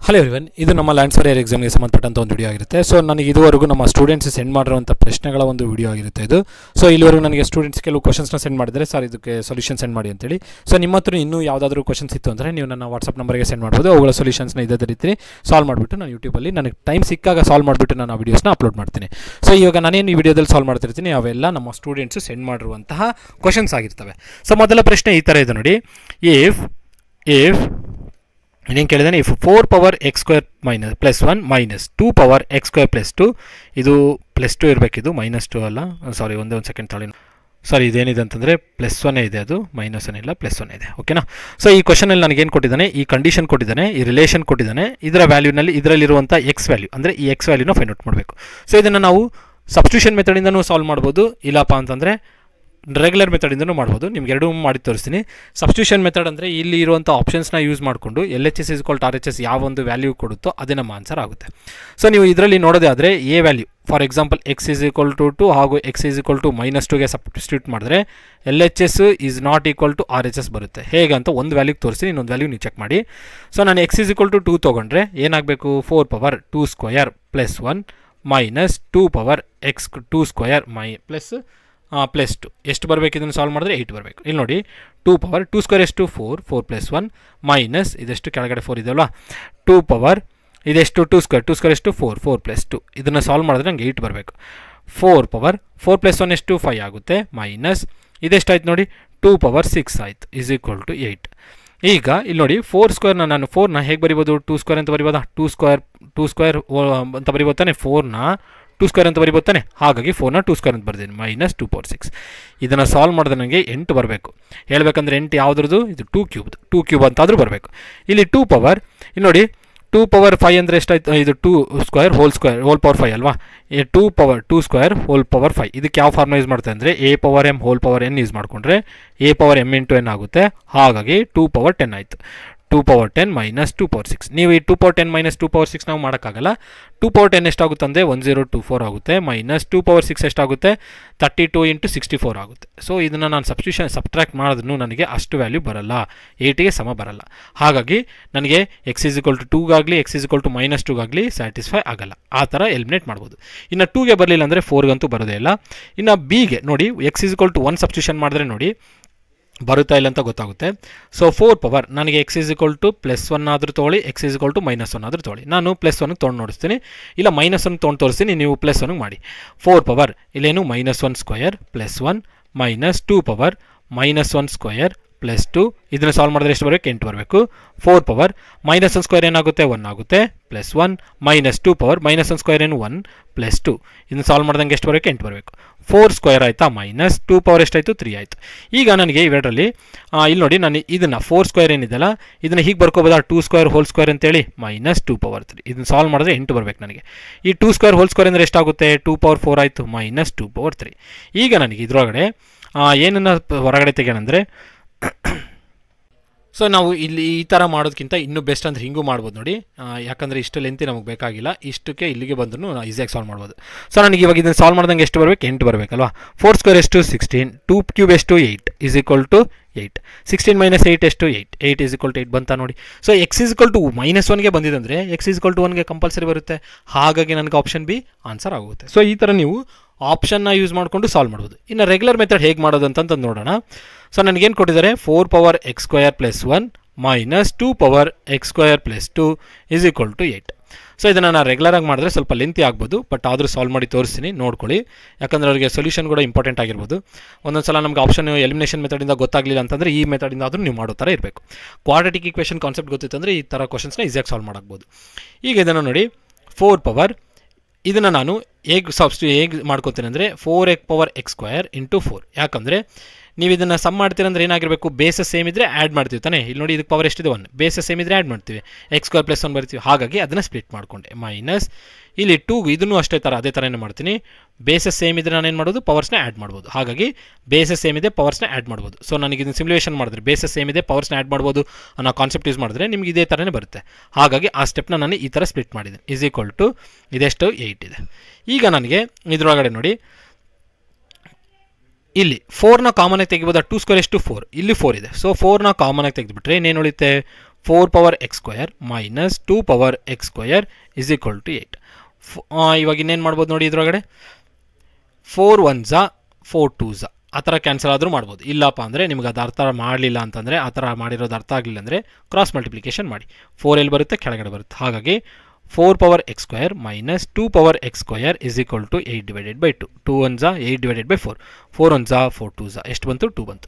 Hello everyone, ಇದು ನಮ್ಮ land surveyor ಎಕ್ಸಾಮ್ಗೆ ಸಂಬಂಧಪಟ್ಟಂಥ ಒಂದು ವಿಡಿಯೋ ಆಗಿರುತ್ತೆ. ಸೊ ನನಗೆ ಇದುವರೆಗೂ ನಮ್ಮ ಸ್ಟೂಡೆಂಟ್ಸ್ ಸೆಂಡ್ ಮಾಡಿರುವಂಥ ಪ್ರಶ್ನೆಗಳ ಒಂದು ವಿಡಿಯೋ ಆಗಿರುತ್ತೆ ಇದು. ಸೊ ಇಲ್ಲಿವರೆಗೂ ನನಗೆ ಸ್ಟೂಡೆಂಟ್ಸ್ ಕೆಲವು ಕ್ವಶನ್ಸ್ನ ಸೆಂಡ್ ಮಾಡಿದರೆ, ಸರ್ ಇದಕ್ಕೆ ಸೊಲ್ಯೂಷನ್ ಸೆಂಡ್ ಮಾಡಿ ಅಂತೇಳಿ. ಸೊ ನಿಮ್ಮ ಹತ್ರ ಇನ್ನೂ ಯಾವುದಾದ್ರೂ ಕ್ವಶನ್ಸ್ ಇತ್ತು ಅಂದರೆ ನೀವು ನನ್ನ ವಾಟ್ಸಪ್ ನಂಬರ್ಗೆ ಸೆಂಡ್ ಮಾಡ್ಬೋದು. ಅವುಗಳ ಸೊಲ್ಯೂಷನ್ಸ್ನ ಇದೇ ರೀತಿ ಸಾಲ್ವ್ ಮಾಡಿಬಿಟ್ಟು ನಾನು ಯೂಟ್ಯೂಬಲ್ಲಿ ನನಗೆ ಟೈಮ್ ಸಿಕ್ಕಾಗ ಸಾಲ್ವ್ ಮಾಡಿಬಿಟ್ಟು ನಾನು ಆ ವೀಡಿಯೋಸ್ನ ಅಪ್ಲೋಡ್ ಮಾಡ್ತೀನಿ. ಸೊ ಇವಾಗ ನಾನೇನು ಈ ವಿಡಿಯೋದಲ್ಲಿ ಸಾಲ್ವ್ ಮಾಡ್ತಿರ್ತೀನಿ ಅವೆಲ್ಲ ನಮ್ಮ ಸ್ಟೂಡೆಂಟ್ಸು ಸೆಂಡ್ ಮಾಡಿರುವಂತಹ ಕ್ವಶನ್ಸ್ ಆಗಿರ್ತವೆ. ಸೊ ಮೊದಲ ಪ್ರಶ್ನೆ ಈ ಥರ ಇದೆ ನೋಡಿ. ಇಫ್ ಇನ್ನೇನು ಕೇಳಿದಾನೆ, if 4 power x square plus 1 minus 2 power x square plus 2, ಇದು +2 ಇರಬೇಕಿದು, -2 ಅಲ್ಲ, ಸಾರಿ ಒಂದು ಸೆಕೆಂಡ್ ತಾಳಿ, ಸಾರಿ ಇದೇನಿದೆ ಅಂತಂದರೆ +1 ಇದೆ, ಅದು -1 ಇಲ್ಲ, +1 ಇದೆ. ಓಕೆನಾ? ಸೊ ಈ ಕ್ವಶನಲ್ಲಿ ನನಗೇನು ಕೊಟ್ಟಿದ್ದಾನೆ, ಈ ಕಂಡೀಷನ್ ಕೊಟ್ಟಿದ್ದಾನೆ, ಈ ರಿಲೇಷನ್ ಕೊಟ್ಟಿದ್ದಾನೆ, ಇದರ ವ್ಯಾಲ್ಯೂನಲ್ಲಿ ಇದರಲ್ಲಿರುವಂಥ ಎಕ್ಸ್ ವ್ಯಾಲ್ಯೂ ಅಂದರೆ ಈ ಎಕ್ಸ್ ವ್ಯಾಲ್ಯೂನ ಫೈಂಡ್ ಔಟ್ ಮಾಡಬೇಕು. ಸೊ ಇದನ್ನು ನಾವು ಸಬ್ಸ್ಟಿಟ್ಯೂಷನ್ ಮೆಥಡಿಂದನೂ ಸಾಲ್ವ್ ಮಾಡ್ಬೋದು, ಇಲ್ಲಪ್ಪ ಅಂತಂದರೆ ರೆಗ್ಯುಲರ್ ಮೆಥಡಿಂದನೂ ಮಾಡ್ಬೋದು. ನಿಮ್ಗೆ ಎರಡೂ ಮಾಡಿ ತೋರಿಸ್ತೀನಿ. ಸಬ್ಸ್ಟಿಟ್ಯೂಷನ್ ಮೆಥಡ್ ಅಂದರೆ ಇಲ್ಲಿ ಇರುವಂಥ ಆಪ್ಷನ್ಸ್ನ ಯೂಸ್ ಮಾಡಿಕೊಂಡು LHS = RHS ಯಾವ ಒಂದು ವ್ಯಾಲ್ಯೂ ಕೊಡುತ್ತೋ ಅದೇ ನಮ್ಮ ಆನ್ಸರ್ ಆಗುತ್ತೆ. ಸೊ ನೀವು ಇದರಲ್ಲಿ ನೋಡೋದೇ ಆದರೆ A value, for example x = 2 ಹಾಗೂ x = -2ಗೆ ಸಬ್ಸ್ಟಿಟ್ಯೂಟ್ ಮಾಡಿದ್ರೆ LHS ≠ RHS ಬರುತ್ತೆ. ಹೇಗಂತ ಒಂದು ವ್ಯಾಲ್ಯೂಗೆ ತೋರಿಸಿ, ಇನ್ನೊಂದು ವ್ಯಾಲ್ಯೂ ನೀವು ಚೆಕ್ ಮಾಡಿ. ಸೊ ನಾನು x = 2 ತೊಗೊಂಡ್ರೆ ಏನಾಗಬೇಕು, 4 power 2 square plus 1 minus 2 power x 2 square +2 ಎಷ್ಟು ಬರಬೇಕು, ಇದನ್ನು ಸಾಲ್ವ್ ಮಾಡಿದ್ರೆ 8 ಬರಬೇಕು. ಇಲ್ಲಿ ನೋಡಿ, 2 ಪವರ್ 2 ಸ್ಕ್ವೇರ್ ಎಷ್ಟು 4 ಪ್ಲಸ್ 1 ಮೈನಸ್ ಇದೆಷ್ಟು ಕೆಳಗಡೆ 4 ಇದೆಯಲ್ಲ, 2 ಪವರ್ ಇದೆಷ್ಟು 2 ಸ್ಕ್ವೇರ್ ಎಷ್ಟು 4 ಪ್ಲಸ್ 2, ಇದನ್ನು ಸಾಲ್ವ್ ಮಾಡಿದ್ರೆ ನನಗೆ 8 ಬರಬೇಕು. 4 ಪವರ್ 4 ಪ್ಲಸ್ 1 ಎಷ್ಟು 5 ಆಗುತ್ತೆ, ಮೈನಸ್ ಇದೆಷ್ಟಾಯ್ತು ನೋಡಿ 2 ಪವರ್ 6 ಆಯಿತು, = 8. ಈಗ ಇಲ್ಲಿ ನೋಡಿ 4 ಸ್ಕ್ವೇರ್ನ ನಾನು 4ನ ಹೇಗೆ ಬರಿಬೋದು, 2 ಸ್ಕ್ವೇರ್ ಅಂತ ಬರಿಬೋದಾ, 2 ಸ್ಕ್ವೇರ್ ಅಂತ ಬರಿಬೋತಾನೆ, 4ನ 2 ಸ್ಕ್ವೇರ್ ಅಂತ ಬರಿಬೋತಾನೆ, ಹಾಗಾಗಿ 4ನ 2 ಸ್ಕ್ವೇರ್ ಅಂತ ಬರ್ತೀನಿ, -2 ಪವರ್ 6. ಇದನ್ನು ಸಾಲ್ವ್ ಮಾಡಿದ್ರೆ ನನಗೆ 8 ಬರಬೇಕು. ಹೇಳ್ಬೇಕಂದ್ರೆ 8 ಯಾವುದ್ರದ್ದು, ಇದು 2 ಕ್ಯೂಬ್ ಅಂತಾದರೂ ಬರಬೇಕು. ಇಲ್ಲಿ 2 ಪವರ್, ಇಲ್ಲಿ ನೋಡಿ 2 ಪವರ್ 5 ಅಂದರೆ ಎಷ್ಟಾಯ್ತು, ಇದು 2 ಸ್ಕ್ವೇರ್ ಹೋಲ್ ಪವರ್ 5 ಅಲ್ವಾ, 2 ಪವರ್ 2 ಸ್ಕ್ವೇರ್ ಹೋಲ್ ಪವರ್ 5. ಇದಕ್ಕೆ ಯಾವ ಫಾರ್ಮುಲಾ ಯೂಸ್ ಮಾಡ್ತಾರೆ ಅಂದರೆ a power m whole power n use ಮಾಡಿಕೊಂಡ್ರೆ a ಪವರ್ m × n ಆಗುತ್ತೆ, ಹಾಗಾಗಿ 2 ಪವರ್ 10 ಆಯಿತು. 2 ಪವರ್ 10 ಮೈನಸ್ 2 ಪವರ್ 6. ನೀವು ಈ 2 ಪವರ್ 10 ಮೈನಸ್ 2 ಪವರ್ 6 ನಾವು ಮಾಡೋಕ್ಕಾಗಲ್ಲ. 2 ಪವರ್ 10 ಎಷ್ಟಾಗುತ್ತೆ ಅಂದರೆ 1024 ಆಗುತ್ತೆ, ಮೈನಸ್ 2 ಪವರ್ 6 ಎಷ್ಟಾಗುತ್ತೆ, 32 × 64 ಆಗುತ್ತೆ. ಸೊ ಇದನ್ನು ನಾನು ಸಬ್ಟ್ರಾಕ್ಟ್ ಮಾಡಿದ್ರೂ ನನಗೆ ಅಷ್ಟು ವ್ಯಾಲ್ಯೂ ಬರಲ್ಲ, 8ಗೆ ಸಮ ಬರಲ್ಲ. ಹಾಗಾಗಿ ನನಗೆ x = 2ಗಾಗಲಿ x = -2ಗಾಗಲಿ ಸ್ಯಾಟಿಸ್ಫೈ ಆಗಲ್ಲ. ಆ ಥರ ಎಲಿಮಿನೇಟ್ ಮಾಡ್ಬೋದು. ಇನ್ನು 2ಗೆ ಬರಲಿಲ್ಲ ಅಂದರೆ 4ಗಂತೂ ಬರೋದೇ ಇಲ್ಲ. ಇನ್ನು ಬಿಗೆ ನೋಡಿ, x = 1 ಸಬ್ಸ್ಟಿಟ್ಯೂಷನ್ ಮಾಡಿದ್ರೆ ನೋಡಿ ಬರುತ್ತಾ ಇಲ್ಲ ಅಂತ ಗೊತ್ತಾಗುತ್ತೆ. ಸೊ 4 ಪವರ್ ನನಗೆ x = +1 ಆದರೂ ತೊಗೊಳ್ಳಿ, x = -1 ಆದರೂ ತೊಗೊಳ್ಳಿ. ನಾನು +1ಗೆ ತೊಗೊಂಡು ನೋಡಿಸ್ತೀನಿ, ಇಲ್ಲ -1 ತೊಗೊಂಡು ತೋರಿಸ್ತೀನಿ, ನೀವು +1ಗೆ ಮಾಡಿ. 4 ಪವರ್ ಇಲ್ಲೇನು -1 square plus 1 minus 2 power -1 square plus 2, ಇದನ್ನು ಸಾಲ್ವ್ ಮಾಡಿದ್ರೆ ಎಷ್ಟು ಬರಬೇಕು, 8 ಬರಬೇಕು. 4 ಪವರ್ -1 ಸ್ಕ್ವೇರ್ ಏನಾಗುತ್ತೆ, 1 ಆಗುತ್ತೆ, ಪ್ಲಸ್ 1 ಮೈನಸ್ 2 ಪವರ್ -1 ಸ್ಕ್ವೇರ್ ಏನು 1 ಪ್ಲಸ್ 2, ಇದನ್ನು ಸಾಲ್ವ್ ಮಾಡಿದಂಗೆ ಎಷ್ಟು ಬರಬೇಕು, 8 ಬರಬೇಕು. 4 ಸ್ಕ್ವೇರ್ ಆಯಿತಾ, ಮೈನಸ್ 2 ಪವರ್ ಎಷ್ಟಾಯಿತು, 3 ಆಯಿತು. ಈಗ ನನಗೆ ಇವೆರಡರಲ್ಲಿ ಇಲ್ಲಿ ನೋಡಿ, ನಾನು ಇದನ್ನು 4 ಸ್ಕ್ವೇರ್ ಏನಿದೆಯಲ್ಲ ಇದನ್ನು ಹೀಗೆ ಬರ್ಕೋಬೋದಾ, 2 ಸ್ಕ್ವೇರ್ ಹೋಲ್ ಸ್ಕ್ವೇರ್ ಅಂತೇಳಿ, ಮೈನಸ್ 2 ಪವರ್ 3, ಇದನ್ನು ಸಾಲ್ವ್ ಮಾಡಿದ್ರೆ 8 ಬರಬೇಕು ನನಗೆ. ಈ 2 ಸ್ಕ್ವೇರ್ ಹೋಲ್ ಸ್ಕ್ವೇರ್ ಅಂದರೆ ಎಷ್ಟಾಗುತ್ತೆ, 2 ಪವರ್ 4 ಆಯಿತು, ಮೈನಸ್ 2 ಪವರ್ 3. ಈಗ ನನಗೆ ಇದರೊಳಗಡೆ ಏನನ್ನು ಹೊರಗಡೆ ತೆಗೆಯೋಣಂದರೆ, ಸೊ ನಾವು ಇಲ್ಲಿ ಈ ಥರ ಮಾಡೋದಕ್ಕಿಂತ ಇನ್ನೂ ಬೆಸ್ಟ್ ಅಂದರೆ ಹಿಂಗೂ ಮಾಡ್ಬೋದು ನೋಡಿ. ಯಾಕಂದರೆ ಇಷ್ಟು ಲೆಂತಿ ನಮಗೆ ಬೇಕಾಗಿಲ್ಲ, ಇಷ್ಟಕ್ಕೆ ಇಲ್ಲಿಗೆ ಬಂದರೂ ನಾವು ಈಸಿಯಾಗಿ ಸಾಲ್ವ್ ಮಾಡ್ಬೋದು. ಸೊ ನನಗೆ ಇವಾಗ ಇದನ್ನು ಸಾಲ್ವ್ ಮಾಡಿದಂಗೆ ಎಷ್ಟು ಬರಬೇಕು, 8 ಬರಬೇಕಲ್ವಾ. 4 ಸ್ಕ್ವೇರ್ ಎಷ್ಟು 16, 2 ಕ್ಯೂಬ್ ಎಷ್ಟು 8 = 8, 16 ಮೈನಸ್ 8 ಎಷ್ಟು 8 = 8 ಬಂತಾ ನೋಡಿ. ಸೊ x = -1ಗೆ ಬಂದಿದೆ ಅಂದರೆ x = 1ಗೆ ಕಂಪಲ್ಸರಿ ಬರುತ್ತೆ, ಹಾಗಾಗಿ ನನಗೆ ಆಪ್ಷನ್ ಬಿ ಆನ್ಸರ್ ಆಗುತ್ತೆ. ಸೊ ಈ ಥರ ನೀವು ಆಪ್ಷನ್ನ ಯೂಸ್ ಮಾಡಿಕೊಂಡು ಸಾಲ್ವ್ ಮಾಡ್ಬೋದು. ಇನ್ನು ರೆಗ್ಯುಲರ್ ಮೆಥಡ್ ಹೇಗೆ ಮಾಡೋದು ಅಂತಂದು ನೋಡೋಣ. ಸೊ ನನಗೇನು ಕೊಟ್ಟಿದ್ದಾರೆ, 4 power x square plus 1 minus 2 power x square plus 2 = 8. So ಇದನ್ನು ನಾನು ರೆಗ್ಯುಲರಾಗಿ ಮಾಡಿದ್ರೆ ಸ್ವಲ್ಪ ಲೆಂತಿ ಆಗ್ಬೋದು, ಬಟ್ ಆದರೂ ಸಾಲ್ವ್ ಮಾಡಿ ತೋರಿಸ್ತೀನಿ, ನೋಡ್ಕೊಳ್ಳಿ. ಯಾಕಂದರೆ ಅವರಿಗೆ ಸೊಲ್ಯೂಷನ್ ಕೂಡ ಇಂಪಾರ್ಟೆಂಟ್ ಆಗಿರ್ಬೋದು. ಒಂದೊಂದು ಸಲ ನಮಗೆ ಆಪ್ಷನ್ ಎಲಿಮಿನೇಷನ್ ಮೆಥಡಿಂದ ಗೊತ್ತಾಗಲಿಲ್ಲ ಅಂತಂದರೆ ಈ ಮೆಥಡಿಂದ ಆದರೂ ನೀವು ಮಾಡೋ ಥರ ಇರಬೇಕು. ಕ್ವಾಡ್ರಾಟಿಕ್ ಈಕ್ವೇಷನ್ ಕಾನ್ಸೆಪ್ಟ್ ಗೊತ್ತಿತ್ತು ಅಂದರೆ ಈ ಥರ ಕ್ವಶನ್ಸ್ನ ಈಸಿಯಾಗಿ ಸಾಲ್ವ್ ಮಾಡೋಕ್ಬೋದು. ಈಗ ಇದನ್ನು ನೋಡಿ, 4 ಪವರ್ ಇದನ್ನು ನಾನು ಹೇಗೆ ಮಾಡ್ಕೋತೀನಿ ಅಂದರೆ 4 ಪವರ್ x ಸ್ಕ್ವೇರ್ ಇಂಟು 4. ಯಾಕಂದರೆ ನೀವು ಇದನ್ನು ಸಮ್ ಮಾಡ್ತೀರಂದ್ರೆ ಏನಾಗಿರಬೇಕು, ಬೇಸಸ್ ಸೇಮ್ ಇದ್ದರೆ ಆ್ಯಡ್ ಮಾಡ್ತೀವಿ ತಾನೇ. ಇಲ್ಲಿ ನೋಡಿ ಇದಕ್ಕೆ ಪವರ್ ಎಷ್ಟಿದೆ 1, ಬೇಸಸ್ ಸೇಮ್ ಇದ್ದರೆ ಆ್ಯಡ್ ಮಾಡ್ತೀವಿ, x² + 1 ಬರ್ತೀವಿ, ಹಾಗಾಗಿ ಅದನ್ನು ಸ್ಪ್ಲಿಟ್ ಮಾಡಿಕೊಂಡೆ. ಮೈನಸ್ ಇಲ್ಲಿ 2 ಇದನ್ನು ಅಷ್ಟೇ ಥರ ಅದೇ ಥರನೇ ಮಾಡ್ತೀನಿ. ಬೇಸಸ್ ಸೇಮ್ ಇದ್ದರೆ ನಾನೇನು ಮಾಡ್ಬೋದು, ಪವರ್ಸ್ನ ಆ್ಯಡ್ ಮಾಡ್ಬೋದು, ಹಾಗಾಗಿ ಬೇಸಸ್ ಸೇಮ್ ಇದೆ ಪವರ್ಸ್ನ ಆ್ಯಡ್ ಮಾಡ್ಬೋದು. ಸೊ ನನಗೆ ಇದನ್ನು ಸಿಮ್ಯುಲೇಷನ್ ಮಾಡಿದ್ರೆ ಬೇಸಸ್ ಸೇಮ್ ಇದೆ ಪವರ್ಸ್ನ ಆ್ಯಡ್ ಮಾಡ್ಬೋದು ಅನ್ನೋ ಕಾನ್ಸೆಪ್ಟ್ ಯೂಸ್ ಮಾಡಿದ್ರೆ ನಿಮ್ಗೆ ಇದೇ ಥರನೇ ಬರುತ್ತೆ. ಹಾಗಾಗಿ ಆ ಸ್ಟೆಪ್ನ ನಾನು ಈ ಥರ ಸ್ಪ್ಲಿಟ್ ಮಾಡಿದ್ದೀನಿ, ಇದೆಷ್ಟು 8 ಇದೆ. ಈಗ ನನಗೆ ಇದರೊಳಗಡೆ ನೋಡಿ, ಇಲ್ಲಿ 4ನ ಕಾಮನಾಗಿ ತೆಗಿಬೋದಾ, 2 ಸ್ಕ್ವೇರ್ ಎಷ್ಟು 4, ಇಲ್ಲಿ 4 ಇದೆ. ಸೊ 4ನ ಕಾಮನಾಗಿ ತೆಗೆದುಬಿಟ್ರೆ ಇನ್ನೇನು ಉಳಿಯುತ್ತೆ, 4 power x square minus 2 power x square is equal to 8. ಇವಾಗ ಇನ್ನೇನು ಮಾಡ್ಬೋದು ನೋಡಿ ಇದರೊಳಗಡೆ 4 1s 4 2s ಆ ಥರ ಕ್ಯಾನ್ಸಲ್ ಆದರೂ ಮಾಡ್ಬೋದು. ಇಲ್ಲಪ್ಪ ಅಂದರೆ ನಿಮ್ಗೆ ಅದು ಅರ್ಥ ಮಾಡಲಿಲ್ಲ ಅಂತಂದರೆ, ಆ ಥರ ಮಾಡಿರೋದು ಅರ್ಥ ಆಗಲಿಲ್ಲ ಅಂದರೆ ಕ್ರಾಸ್ ಮಲ್ಟಿಪ್ಲಿಕೇಶನ್ ಮಾಡಿ. 4 ಎಲ್ಲಿ ಬರುತ್ತೆ, ಕೆಳಗಡೆ ಬರುತ್ತೆ. ಹಾಗಾಗಿ 4 power x square minus 2 power x square is equal to 8 divided by 2. 2 1s 8 divided by 4. 4 1s 4 2s ಎಷ್ಟು ಬಂತು, 2 ಬಂತು.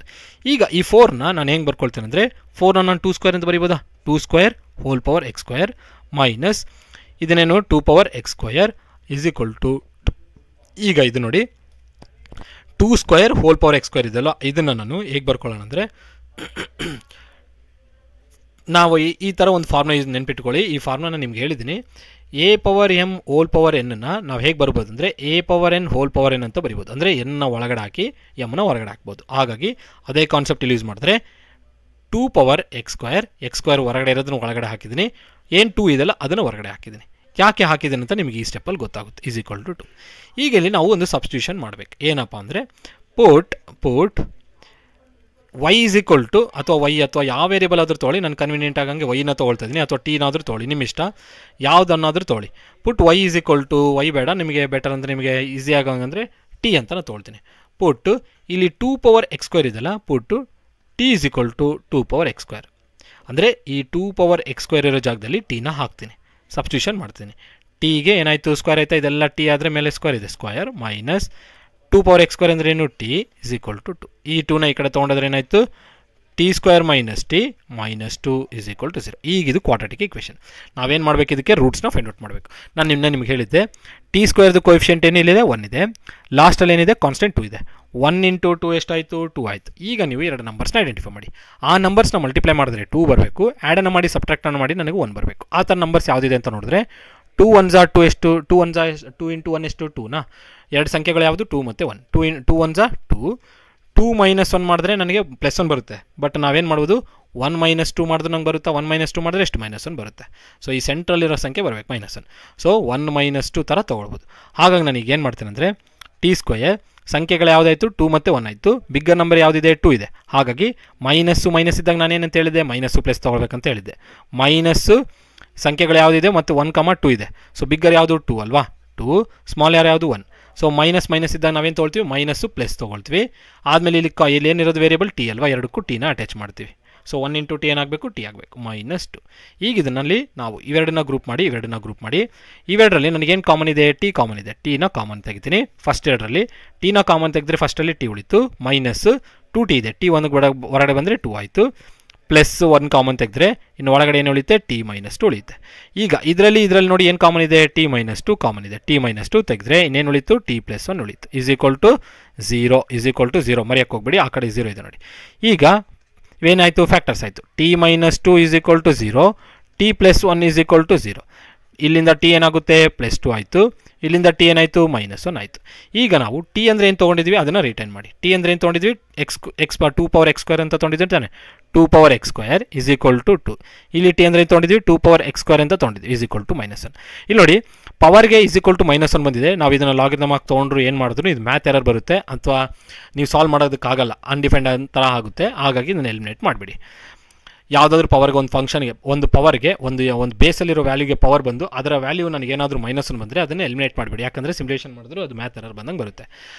ಈಗ ಈ 4ನ ನಾನು ಹೆಂಗೆ ಬರ್ಕೊಳ್ತೇನೆ ಅಂದರೆ 4ನ ನಾನು 2 ಸ್ಕ್ವೇರ್ ಅಂತ ಬರೀಬೋದಾ, 2 square whole power x square minus ಇದನ್ನೇನು 2 power x square is equal to, ಈಗ ಇದು ನೋಡಿ 2 square whole power x square ಇದೆಯಲ್ಲ, ಇದನ್ನು ನಾನು ಹೇಗೆ ಬರ್ಕೊಳ್ಳೋಣ ಅಂದರೆ ನಾವು ಈ ಥರ ಒಂದು ಫಾರ್ಮುಲಾ ನೆನ್ಪಿಟ್ಕೊಳ್ಳಿ. ಈ ಫಾರ್ಮುಲಾ ನಾನು ನಿಮ್ಗೆ ಹೇಳಿದ್ದೀನಿ. A power m whole power ಎನ್ನ ನಾವು ಹೇಗೆ ಬರ್ಬೋದು ಅಂದರೆ A power n whole power N ಅಂತ ಬರಿಬೋದು. ಅಂದರೆ ಎನ್ನ ಒಳಗಡೆ ಹಾಕಿ ಎಮ್ನ ಹೊರಗಡೆ ಹಾಕ್ಬೋದು. ಹಾಗಾಗಿ ಅದೇ ಕಾನ್ಸೆಪ್ಟ್ ಇಲ್ಲಿ ಯೂಸ್ ಮಾಡಿದ್ರೆ 2 ಪವರ್ ಎಕ್ಸ್ ಸ್ಕ್ವೇರ್ ಹೊರಗಡೆ ಇರೋದನ್ನು ಒಳಗಡೆ ಹಾಕಿದ್ದೀನಿ, ಏನು 2 ಇದೆಯಲ್ಲ ಅದನ್ನು ಹೊರಗಡೆ ಹಾಕಿದ್ದೀನಿ. ಯಾಕೆ ಹಾಕಿದ್ದೀನಿ ಅಂತ ನಿಮಗೆ ಈ ಸ್ಟೆಪ್ಪಲ್ಲಿ ಗೊತ್ತಾಗುತ್ತೆ. Is equal to 2. ಈಗ ಇಲ್ಲಿ ನಾವು ಒಂದು ಸಬ್ಸ್ಟಿಟ್ಯೂಷನ್ ಮಾಡಬೇಕು. ಏನಪ್ಪ ಅಂದರೆ put y is equal to, ಅಥವಾ y ಅಥವಾ ಯಾವ ವೇರಿಯಬಲ್ ಆದರೂ ತೊಗೊಳ್ಳಿ, ನಾನು ಕನ್ವೀನಿಯೆಂಟ್ ಆಗಂಗೆ ವೈನ ತೊಗೊಳ್ತಾ ಇದ್ದೀನಿ, ಅಥವಾ ಟೀನಾದರೂ ತೊಗೊಳ್ಳಿ, ನಿಮ್ಮ ಇಷ್ಟ ಯಾವುದನ್ನಾದರೂ ತೊಗೊಳ್ಳಿ. Put y is equal to, y ಬೇಡ ನಿಮಗೆ, ಬೆಟರ್ ಅಂದರೆ ನಿಮಗೆ ಈಸಿ ಆಗಂಗಂದರೆ ಟಿ ಅಂತ ನಾನು ತೊಗೊಳ್ತೀನಿ. ಪುಟ್ ಇಲ್ಲಿ 2 ಪವರ್ ಎಕ್ಸ್ ಸ್ಕ್ವೇರ್ ಇದೆಯಲ್ಲ, put t is equal to 2 power x square. ಅಂದರೆ ಈ 2 ಪವರ್ ಎಕ್ಸ್ ಸ್ಕ್ವೇರ್ ಇರೋ ಜಾಗದಲ್ಲಿ ಟೀನ ಹಾಕ್ತೀನಿ, ಸಬ್ಸ್ಟಿಟ್ಯೂಷನ್ ಮಾಡ್ತೀನಿ. ಟಿಗೆ ಏನಾಯಿತು, ಸ್ಕ್ವೇರ್ ಆಯಿತಾ, ಇದೆಲ್ಲ ಟಿ ಆದರೆ ಮೇಲೆ ಸ್ಕ್ವೇರ್ ಇದೆ, square minus 2 power x square ಅಂದರೆ ಏನು, ಟಿ ಇಸ್ ಈಕ್ವಲ್ ಟು 2. ಈ 2ನ ಈ ಕಡೆ ತೊಗೊಂಡ್ರೆ ಏನಾಯಿತು, t square minus t minus 2 is equal to 0. ಈಗ ಇದು ಕ್ವಾಡ್ರಾಟಿಕ್ ಈಕ್ವೇಷನ್. ನಾವೇನು ಮಾಡಬೇಕು, ಇದಕ್ಕೆ ರೂಟ್ಸ್ನ ಫೈಂಡ್ ಔಟ್ ಮಾಡಬೇಕು. ನಾನು ನಿಮಗೆ ಹೇಳಿದ್ದೆ ಟಿ ಸ್ಕ್ವೇರ್ದು ಕೋಎಫಿಷಿಯಂಟ್ ಏನಿದೆ, 1 ಇದೆ, ಲಾಸ್ಟಲ್ಲಿ ಏನಿದೆ ಕಾನ್ಸ್ಟೆಂಟ್ 2 ಇದೆ. 1 ಇಂಟು 2 ಎಷ್ಟಾಯಿತು, 2 ಆಯಿತು. ಈಗ ನೀವು 2 ನಂಬರ್ಸ್ನ ಐಡೆಂಟಿಫೈ ಮಾಡಿ. ಆ ನಂಬರ್ಸ್ನ ಮಲ್ಟಿಪ್ಲೈ ಮಾಡಿದ್ರೆ 2 ಬರಬೇಕು, ಆ್ಯಡನ್ನು ಮಾಡಿ ಸಬ್ಟ್ರಾಕ್ಟನ್ನು ಮಾಡಿ ನನಗೆ 1 ಬರಬೇಕು. ಆ ಥರ ನಂಬರ್ಸ್ ಯಾವುದಿದೆ ಅಂತ ನೋಡಿದ್ರೆ 2 1s 2 ಎಷ್ಟು, 2 1s 2 ಇಂಟು 1 ಎಷ್ಟು, 2ನಾ. ಎರಡು ಸಂಖ್ಯೆಗಳು ಯಾವುದು, 2 ಮತ್ತು 1. 2 1s 2. 2 ಮೈನಸ್ 1 ಮಾಡಿದ್ರೆ ನನಗೆ +1 ಬರುತ್ತೆ. ಬಟ್ ನಾವೇನು ಮಾಡ್ಬೋದು, 1 ಮೈನಸ್ 2 ಮಾಡಿದ್ರೆ ನಂಗೆ ಬರುತ್ತಾ, 1 ಮೈನಸ್ 2 ಮಾಡಿದ್ರೆ ಎಷ್ಟು, -1 ಬರುತ್ತೆ. ಸೊ ಈ ಸೆಂಟ್ರಲ್ಲಿರೋ ಸಂಖ್ಯೆ ಬರಬೇಕು -1. ಸೊ 1 ಮೈನಸ್ 2 ಥರ ತೊಗೊಳ್ಬೋದು. ಹಾಗಾಗಿ ನನಗೆ ಏನು ಮಾಡ್ತೇನೆ ಅಂದರೆ ಟಿ ಸ್ಕ್ವೇರ್ ಸಂಖ್ಯೆಗಳು ಯಾವುದಾಯಿತು, 2 ಮತ್ತು 1 ಆಯಿತು. ಬಿಗ್ಗರ್ ನಂಬರ್ ಯಾವುದಿದೆ, 2 ಇದೆ. ಹಾಗಾಗಿ ಮೈನಸ್ಸು ಮೈನಸ್ ಇದ್ದಾಗ ನಾನೇನಂತ ಹೇಳಿದೆ, ಮೈನಸ್ಸು ಪ್ಲಸ್ ತೊಗೊಳ್ಬೇಕಂತ ಹೇಳಿದ್ದೆ. ಮೈನಸ್ಸು ಸಂಖ್ಯೆಗಳು ಯಾವುದಿದೆ ಮತ್ತು 1, 2 ಇದೆ. ಸೊ ಬಿಗ್ಗರ್ ಯಾವುದು, 2 ಅಲ್ವಾ, 2. ಸ್ಮಾಲ್ ಯಾವುದು, 1. ಸೊ ಮೈನಸ್ ಇದ್ದಾಗ ನಾವೇನು ತೊಗೊಳ್ತೀವಿ, ಮೈನಸ್ಸು ಪ್ಲಸ್ ತೊಗೊಳ್ತೀವಿ. ಆದಮೇಲೆ ಇಲ್ಲಿ ಏನಿರೋದು ವೇರಿಯಬಲ್ ಟಿ ಅಲ್ವಾ, ಎರಡಕ್ಕೂ ಟಿನ ಅಟ್ಯಾಚ್ ಮಾಡ್ತೀವಿ. ಸೊ 1 ಇಂಟು ಟಿ ಏನಾಗಬೇಕು, ಟಿ ಆಗಬೇಕು, -2. ಈಗ ಇದನ್ನಲ್ಲಿ ನಾವು ಇವೆರಡನ್ನ ಗ್ರೂಪ್ ಮಾಡಿ, ಇವೆರಡರಲ್ಲಿ ನನಗೇನು ಕಾಮನ್ ಇದೆ, ಟಿ ಕಾಮನ್ ಇದೆ. ಟಿನ ಕಾಮನ್ ತೆಗಿತೀನಿ. ಫಸ್ಟ್ ಎರಡರಲ್ಲಿ ಟಿನ ಕಾಮನ್ ತೆಗೆದ್ರೆ ಫಸ್ಟಲ್ಲಿ ಟಿ ಉಳಿತು, ಮೈನಸ್ 2t ಇದೆ. ಟಿ 1 ಹೊರಗಡೆ ಬಂದರೆ 2 ಆಯಿತು. +1 ಕಾಮನ್ ತೆಗೆದ್ರೆ ಇನ್ನು ಒಳಗಡೆ ಏನು ಉಳಿಯುತ್ತೆ, ಟಿ -2 ಉಳಿಯುತ್ತೆ. ಈಗ ಇದರಲ್ಲಿ ನೋಡಿ ಏನು ಕಾಮನ್ ಇದೆ, ಟಿ -2 ಕಾಮನ್ ಇದೆ. ಟಿ -2 ತೆಗೆದ್ರೆ ಇನ್ನೇನು ಉಳಿತು, ಟಿ +1 ಉಳಿತು. ಈಸ್ ಈಕ್ವಲ್ ಟು 0 ಮರೆಯೋಕ್ಕೆ ಹೋಗ್ಬೇಡಿ, ಆ ಕಡೆ 0 ಇದೆ ನೋಡಿ. ಈಗ ಇವೇನಾಯಿತು, ಫ್ಯಾಕ್ಟರ್ಸ್ ಆಯಿತು. T -2 is equal to 0, t +1 is equal to 0. ಇಲ್ಲಿಂದ ಟಿ ಏನಾಗುತ್ತೆ, +2 ಆಯಿತು. ಇಲ್ಲಿಂದ ಟಿ ಏನಾಯಿತು, -1 ಆಯಿತು. ಈಗ ನಾವು ಟಿ ಅಂದರೆ ಏನು ತೊಗೊಂಡಿದ್ವಿ ಅದನ್ನು ರಿಟರ್ನ್ ಮಾಡಿ. ಟಿ ಅಂದರೆ ಏನು ತೊಗೊಂಡಿದ್ವಿ, ಟೂ ಪವರ್ ಎಕ್ಸ್ ಸ್ಕ್ವೇರ್ ಅಂತ ತೊಗೊಂಡಿದ್ವಿ ತಾನೆ. 2 power x square is equal to 2. ಇಲ್ಲಿ ಟಿ ಅಂದರೆ ಏನು ತೊಗೊಂಡಿದ್ವಿ, 2 ಪವರ್ ಎಕ್ಸ್ ಸ್ಕ್ವೇರ್ ಅಂತ ತೊಗೊಂಡಿದ್ವಿ, ಈಸ್ ಈಕ್ವಲ್ ಟು -1. ಇಲ್ಲಿ ನೋಡಿ ಪವರ್ಗೆ ಈಸ್ ಈಕ್ವಲ್ ಟು -1 ಬಂದಿದೆ. ನಾವು ಇದನ್ನು ಲಾಗಿರಿದಮ್ ಆಗಿ ತೊಗೊಂಡ್ರು ಏನು ಮಾಡಿದ್ರು ಇದು ಮ್ಯಾಥ್ ಎರರ್ ಬರುತ್ತೆ, ಅಥವಾ ನೀವು ಸಾಲ್ವ್ ಮಾಡೋದಕ್ಕಾಗಲ್ಲ, ಅನ್ಡಿಫೈನ್ಡ್ ಅಂತ ಆಗುತ್ತೆ. ಹಾಗಾಗಿ ಇದನ್ನು ಎಲಿಮಿನೇಟ್ ಮಾಡಿಬಿಡಿ. ಯಾವುದಾದ್ರೂ ಪವರ್ಗೆ ಒಂದು ಫಂಕ್ಷನ್ಗೆ ಒಂದು ಪವರ್ಗೆ ಒಂದು ಬೇಸಲ್ಲಿರೋ ವ್ಯಾಲ್ಯೂಗೆ ಪವರ್ ಬಂದು ಅದರ ವ್ಯಾಲ್ಯೂ ನನಗೇನಾದರೂ -1 ಬಂದರೆ ಅದನ್ನು ಎಲಿಮಿನೇಟ್ ಮಾಡಿಬಿಡಿ. ಯಾಕಂದರೆ ಸಿಮ್ಯುಲೇಷನ್ ಮಾಡಿದ್ರು ಅದು ಮ್ಯಾಥ್ ಎರರ್ ಬಂದಂಗೆ ಬರುತ್ತೆ,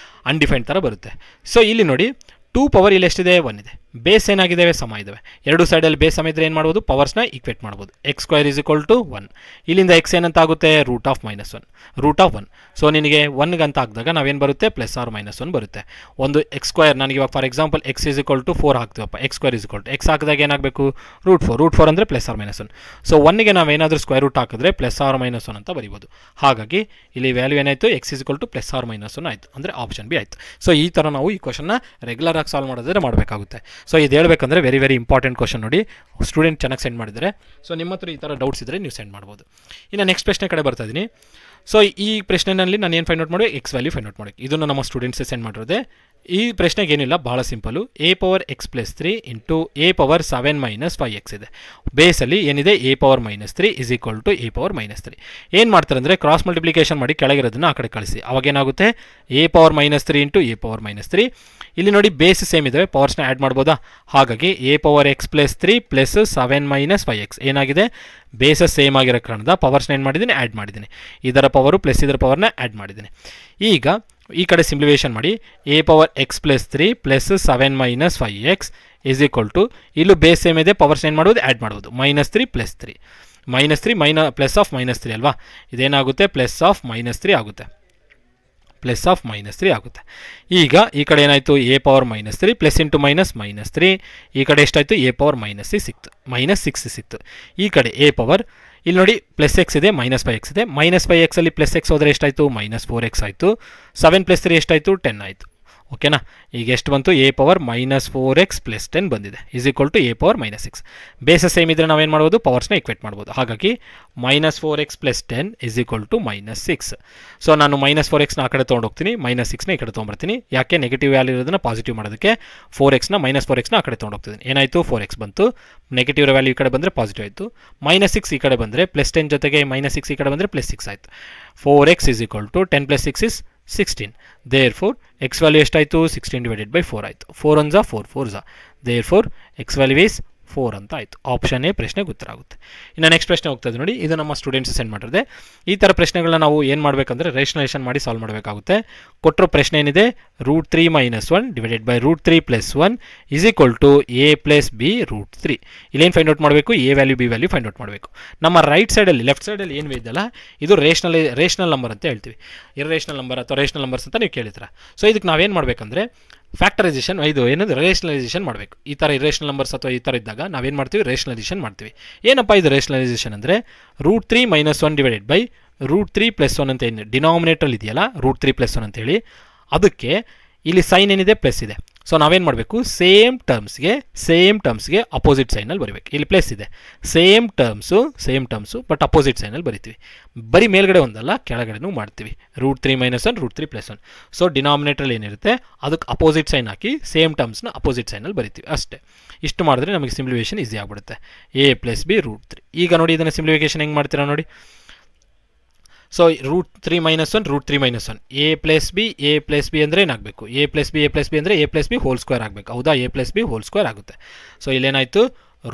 ಅನ್ಡಿಫೈನ್ಡ್ ಥರ ಬರುತ್ತೆ. ಸೊ ಇಲ್ಲಿ ನೋಡಿ 2 ಪವರ್ ಇಲ್ಲಿ ಎಷ್ಟಿದೆ, 1 ಇದೆ. ಬೇಸ್ ಏನಾಗಿದ್ದಾವೆ, ಸಮ ಇದ್ದಾವೆ. ಎರಡು ಸೈಡಲ್ಲಿ ಬೇಸ್ ಸಮ ಇದ್ದರೆ ಏನು ಮಾಡ್ಬೋದು, ಪವರ್ಸ್ನ ಈಕ್ವೇಟ್ ಮಾಡ್ಬೋದು. X square is equal to 1. ಇಲ್ಲಿಂದ ಎಕ್ಸ್ ಏನಂತ ಆಗುತ್ತೆ, √(-1). ಸೊ ನಿನಗೆ 1 ಅಂತ ಹಾಕಿದಾಗ ನಾವೇನು ಬರುತ್ತೆ, +or-1 ಬರುತ್ತೆ. ಒಂದು ಎಕ್ಸ್ ಸ್ಕ್ವೇರ್ ನನಗೆ ಇವಾಗ for example x is equal to 4 ಹಾಕ್ತೀವಪ್ಪ, x square is equal to x ಹಾಕಿದಾಗ ಏನಾಗಬೇಕು, √4 ಅಂದರೆ +or-1. ಸೊ 1ಗೆ ನಾವೇನಾದರೂ ಸ್ಕ್ವೇರ್ ರೂಟ್ ಹಾಕಿದ್ರೆ +or-1 ಅಂತ ಬರೀಬೋದು. ಹಾಗಾಗಿ ಇಲ್ಲಿ ವ್ಯಾಲ್ಯೂ ಏನಾಯಿತು, X is equal to +or-1 ಆಯಿತು, ಅಂದರೆ ಆಪ್ಷನ್ ಬಿ ಆಯಿತು. ಸೊ ಈ ಥರ ನಾವು ಈ ಕ್ವಶನ್ನ ರೆಗ್ಯುಲರ್ ಆಗಿ ಸಾಲ್ವ್ ಮಾಡೋದ್ರೆ ಮಾಡಬೇಕಾಗುತ್ತೆ. ಸೊ ಇದು ಹೇಳಬೇಕಂದ್ರೆ ವೆರಿ ಇಂಪಾರ್ಟೆಂಟ್ ಕ್ವಶನ್ ನೋಡಿ, ಸ್ಟೂಡೆಂಟ್ ಚೆನ್ನಾಗಿ ಸೆಂಡ್ ಮಾಡಿದ್ದಾರೆ. ಸೊ ನಿಮ್ಮ ಹತ್ರ ಈ ಥರ ಡೌಟ್ಸ್ ಇದ್ದರೆ ನೀವು ಸೆಂಡ್ ಮಾಡ್ಬೋದು. ಇನ್ನು ನೆಕ್ಸ್ಟ್ ಪ್ರಶ್ನೆ ಕಡೆ ಬರ್ತಾ ಇದ್ದೀನಿ. ಸೊ ಈ ಪ್ರಶ್ನೆಯಲ್ಲಿ ನಾನು ಏನು ಫೈಂಡ್ ಔಟ್ ಮಾಡಿ, ಎಕ್ಸ್ ವ್ಯಾಲ್ಯೂ ಫೈಂಡ್ ಔಟ್ ಮಾಡಿ. ಇದನ್ನು ನಮ್ಮ ಸ್ಟೂಡೆಂಟ್ಸೇ ಸೆಂಡ್ ಮಾಡಿರೋದೆ. ಈ ಪ್ರಶ್ನೆಗೆ ಏನಿಲ್ಲ, ಬಹಳ simple. A power x plus 3 into a power 7 minus 5x ಇದೆ. ಬೇಸಲ್ಲಿ ಏನಿದೆ a power minus 3 is equal to a power minus 3. ಏನು ಮಾಡ್ತಾರೆ ಅಂದರೆ ಕ್ರಾಸ್ ಮಲ್ಟಿಪ್ಲಿಕೇಶನ್ ಮಾಡಿ ಕೆಳಗಿರೋದನ್ನು ಆ ಕಡೆ ಕಳಿಸಿ. ಅವಾಗೇನಾಗುತ್ತೆ a power minus 3 into a power minus 3. ಇಲ್ಲಿ ನೋಡಿ ಬೇಸ್ ಸೇಮ್ ಇದ್ದಾವೆ, ಪವರ್ಸ್ನ ಆ್ಯಡ್ ಮಾಡ್ಬೋದಾ? ಹಾಗಾಗಿ A power x plus 3 plus 7 minus 5x ಏನಾಗಿದೆ, ಬೇಸಸ್ ಸೇಮ್ ಆಗಿರೋ ಕಾರಣದ ಪವರ್ಸ್ನ ಏನು ಮಾಡಿದ್ದೀನಿ, ಆ್ಯಡ್ ಮಾಡಿದ್ದೀನಿ. ಇದರ ಪವರು ಪ್ಲಸ್ ಇದರ ಪವರ್ನ ಆ್ಯಡ್ ಮಾಡಿದ್ದೀನಿ. ಈಗ ಈ ಕಡೆ ಸಿಂಪ್ಲಿಫಿಕೇಶನ್ ಮಾಡಿ a power x plus 3 plus 7 minus 5x is equal to, ಇಲ್ಲೂ ಬೇಸ್ ಸೇಮ್ ಇದೆ, ಪವರ್ಸ್ ಏನು ಮಾಡ್ಬೋದು, ಆ್ಯಡ್ ಮಾಡ್ಬೋದು. Minus 3 plus 3 minus 3 plus of minus 3 ಅಲ್ವಾ, ಇದೇನಾಗುತ್ತೆ ಪ್ಲಸ್ ಆಫ್ ಮೈನಸ್ 3 ಆಗುತ್ತೆ, ಪ್ಲಸ್ ಆಫ್ ಮೈನಸ್ 3 ಆಗುತ್ತೆ. ಈಗ ಈ ಕಡೆ ಏನಾಯಿತು A power minus 3 plus into minus minus 3, ಈ ಕಡೆ ಎಷ್ಟಾಯಿತು ಎ ಪವರ್ ಮೈನಸ್ 6 ಸಿಕ್ತು. ಈ ಕಡೆ ಎ ಪವರ್ ಇಲ್ಲಿ ನೋಡಿ ಪ್ಲಸ್ ಎಕ್ಸ್ ಇದೆ, ಮೈನಸ್ 5x ಇದೆ. ಮೈನಸ್ 5x ಅಲ್ಲಿ ಪ್ಲಸ್ ಎಕ್ಸ್ ಹೋದರೆ ಎಷ್ಟಾಯಿತು, ಮೈನಸ್ 4x ಆಯಿತು. 7 ಪ್ಲಸ್ 3 ಎಷ್ಟಾಯಿತು, 10 ಆಯಿತು. ಓಕೆನಾ, ಈಗ ಎಷ್ಟು ಬಂತು, A power minus 4x plus 10 ಬಂದಿದೆ, is equal to a power minus 6. Bases same ಇದ್ದರೆ ನಾವೇನು ಮಾಡ್ಬೋದು, ಪವರ್ಸ್ನ ಇಕ್ವೇಟ್ ಮಾಡ್ಬೋದು. ಹಾಗಾಗಿ minus 4x plus 10 is equal to minus 6. So ನಾನು ಮೈನಸ್ 4xನ ಆ ಕಡೆ ತೊಗೊಂಡೋಗ್ತೀನಿ, ಮೈನಸ್ 6ನ ಈ ಕಡೆ ತೊಗೊಂಬರ್ತೀನಿ. ಯಾಕೆ, ನೆಗೆಟಿವ್ ವ್ಯಾಲ್ಯೂ ಇರೋದನ್ನ ಪಾಸಿಟಿವ್ ಮಾಡೋದಕ್ಕೆ ಮೈನಸ್ 4xನ ಆ ಕಡೆ ತೊಗೊಂಡೋಗ್ತಿದ್ದೀನಿ. ಏನಾಯಿತು, 4x ಬಂತು. ನೆಗೆಟಿವ್ ವ್ಯಾಲ್ಯೂ ಈ ಕಡೆ ಬಂದರೆ ಪಾಸಿಟಿವ್ ಆಯಿತು. ಮೈನಸ್ 6 ಈ ಕಡೆ ಬಂದರೆ ಪ್ಲಸ್ 10 ಜೊತೆಗೆ ಮೈನಸ್ 6 ಈ ಕಡೆ ಬಂದರೆ ಪ್ಲಸ್ 6 ಆಯಿತು. 4x is equal to 10 plus 6 is 16. Therefore x value ಎಷ್ಟಾಯಿತು, 16 divided by 4 ಆಯಿತು. 4 1 4 4 Therefore x value is 4 ಅಂತ ಆಯಿತು. ಆಪ್ಷನ್ ಎ ಪ್ರಶ್ನೆಗೆ ಉತ್ತರ ಆಗುತ್ತೆ. ಇನ್ನು ನೆಕ್ಸ್ಟ್ ಪ್ರಶ್ನೆ ಹೋಗ್ತದೆ ನೋಡಿ, ಇದು ನಮ್ಮ ಸ್ಟೂಡೆಂಟ್ಸ್ ಸೆಂಡ್ ಮಾಡಿದೆ. ಈ ಥರ ಪ್ರಶ್ನೆಗಳನ್ನ ನಾವು ಏನು ಮಾಡಬೇಕಂದ್ರೆ ರೇಷನಲೈಸೇಷನ್ ಮಾಡಿ ಸಾಲ್ವ್ ಮಾಡಬೇಕಾಗುತ್ತೆ. ಕೊಟ್ಟರೋ ಪ್ರಶ್ನೆ ಏನಿದೆ, √3 minus 1 divided by √3 plus 1 is equal to a plus b √3. ಇಲ್ಲೇನು ಫೈಂಡ್ ಔಟ್ ಮಾಡಬೇಕು, a value b value find out ಮಾಡಬೇಕು. ನಮ್ಮ ರೈಟ್ ಸೈಡಲ್ಲಿ ಲೆಫ್ಟ್ ಸೈಡಲ್ಲಿ ಏನು ಇದೆಯಲ್ಲ, ಇದು ರೇಷನಲ್ ನಂಬರ್ ಅಂತ ಹೇಳ್ತೀವಿ. ಇರ್ರೇಷನಲ್ ನಂಬರ್ ಅಥವಾ ರೇಷನಲ್ ನಂಬರ್ಸ್ ಅಂತ ನೀವು ಕೇಳಿದ್ರ. ಸೊ ಇದಕ್ಕೆ ನಾವೇನು ಮಾಡಬೇಕಂದ್ರೆ ಫ್ಯಾಕ್ಟರೈಸೇಷನ್, ಇದು ಏನದು ರೇಷನಲೈಸೇಷನ್ ಮಾಡಬೇಕು. ಈ ಥರ ಇರೇಷನಲ್ ನಂಬರ್ಸ್ ಅಥವಾ ಈ ಥರ ಇದ್ದಾಗ ನಾವೇನು ಮಾಡ್ತೀವಿ, ರೇಷನಲೈಸೇಷನ್ ಮಾಡ್ತೀವಿ. ಏನಪ್ಪ ಇದು ರೇಷನಲೈಸೇಷನ್ ಅಂದರೆ, √3 ಮೈನಸ್ 1 ಡಿವೈಡೆಡ್ ಬೈ √3 ಪ್ಲಸ್ 1 ಅಂತ ಏನು ಡಿನಾಮಿನೇಟ್ರಲ್ಲಿ ಇದೆಯಲ್ಲ, √3 ಪ್ಲಸ್ 1 ಅಂತೇಳಿ, ಅದಕ್ಕೆ ಇಲ್ಲಿ ಸೈನ್ ಏನಿದೆ ಪ್ಲಸ್ ಇದೆ. ಸೊ ನಾವೇನು ಮಾಡಬೇಕು, ಸೇಮ್ ಟರ್ಮ್ಸ್ಗೆ ಅಪೋಸಿಟ್ ಸೈನಲ್ಲಿ ಬರೀಬೇಕು. ಇಲ್ಲಿ ಪ್ಲಸ್ ಇದೆ, ಸೇಮ್ ಟರ್ಮ್ಸು ಬಟ್ ಅಪೋಸಿಟ್ ಸೈನಲ್ಲಿ ಬರಿತೀವಿ. ಬರೀ ಮೇಲ್ಗಡೆ ಒಂದಲ್ಲ, ಕೆಳಗಡೆನೂ ಮಾಡ್ತೀವಿ. √3 ಮೈನಸ್ 1 √3 ಪ್ಲಸ್ 1. ಸೊ ಡಿನಾಮಿನೇಟ್ರಲ್ಲಿ ಏನಿರುತ್ತೆ ಅದಕ್ಕೆ ಅಪೋಸಿಟ್ ಸೈನ್ ಹಾಕಿ ಸೇಮ್ ಟರ್ಮ್ಸ್ನ ಅಪೋಸಿಟ್ ಸೈನಲ್ಲಿ ಬರಿತೀವಿ ಅಷ್ಟೇ. ಇಷ್ಟು ಮಾಡಿದ್ರೆ ನಮಗೆ ಸಿಂಪ್ಲಿಫಿಕೇಷನ್ ಈಸಿ ಆಗ್ಬಿಡುತ್ತೆ. A plus b √3. ಈಗ ನೋಡಿ ಇದನ್ನು ಸಿಂಪ್ಲಿಫಿಕೇಷನ್ ಹೆಂಗೆ ಮಾಡ್ತೀರಾ ನೋಡಿ. So √3 minus 1 √3 minus 1 a plus b ಅಂದರೆ ಏನಾಗಬೇಕು, ಎ ಪ್ಲಸ್ ಬಿ ಅಂದರೆ a plus b whole square ಆಗಬೇಕು. ಹೌದಾ, a plus b whole square ಆಗುತ್ತೆ. ಸೊ ಇಲ್ಲೇನಾಯಿತು,